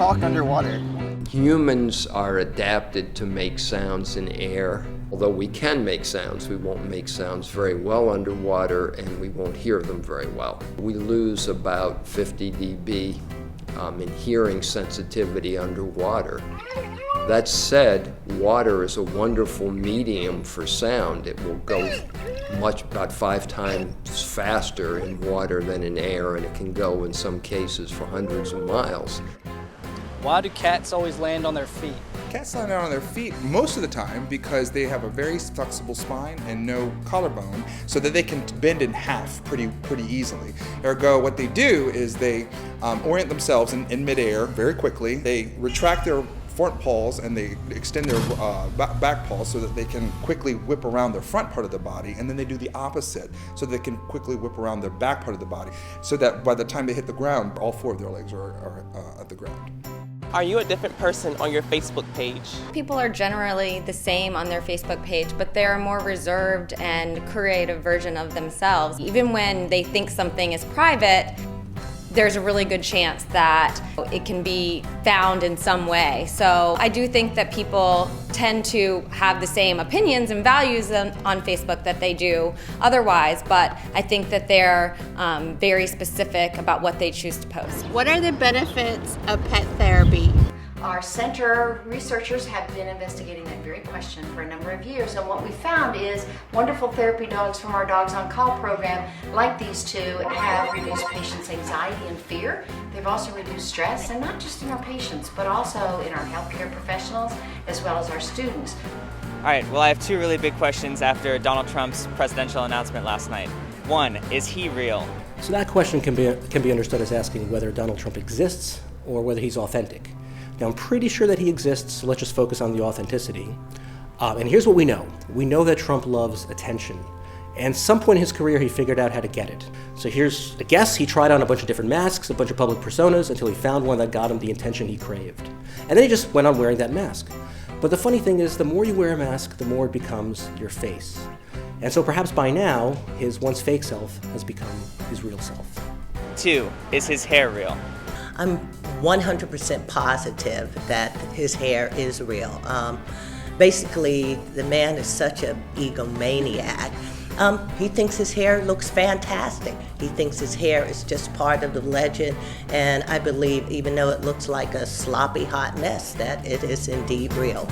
talk underwater? Humans are adapted to make sounds in air. Although we can make sounds, we won't make sounds very well underwater and we won't hear them very well. We lose about 50 dB in hearing sensitivity underwater. That said, water is a wonderful medium for sound. It will go about 5 times faster in water than in air, and it can go in some cases for hundreds of miles. Why do cats always land on their feet? Cats land on their feet most of the time because they have a very flexible spine and no collarbone, so that they can bend in half pretty easily. Ergo, what they do is they orient themselves in midair very quickly. They retract their front paws and they extend their back paws so that they can quickly whip around their front part of the body, and then they do the opposite so they can quickly whip around their back part of the body, so that by the time they hit the ground, all 4 of their legs are at the ground. Are you a different person on your Facebook page? People are generally the same on their Facebook page, but they're a more reserved and creative version of themselves. Even when they think something is private, there's a really good chance that it can be found in some way. So I do think that people tend to have the same opinions and values on Facebook that they do otherwise, but I think that they're very specific about what they choose to post. What are the benefits of pet therapy? Our center researchers have been investigating that very question for a number of years, and what we found is wonderful therapy dogs from our Dogs on Call program, like these 2, have reduced patients' anxiety and fear. They've also reduced stress, and not just in our patients, but also in our healthcare professionals, as well as our students. All right, well, I have 2 really big questions after Donald Trump's presidential announcement last night. 1, is he real? So that question can be understood as asking whether Donald Trump exists or whether he's authentic. Now, I'm pretty sure that he exists, so let's just focus on the authenticity. And here's what we know. We know that Trump loves attention. And at some point in his career, he figured out how to get it. So here's a guess. He tried on a bunch of different masks, a bunch of public personas, until he found one that got him the attention he craved. And then he just went on wearing that mask. But the funny thing is, the more you wear a mask, the more it becomes your face. And so perhaps by now, his once fake self has become his real self. 2, is his hair real? I'm 100% positive that his hair is real. Basically, the man is such an egomaniac. He thinks his hair looks fantastic. He thinks his hair is just part of the legend, and I believe, even though it looks like a sloppy hot mess, that it is indeed real.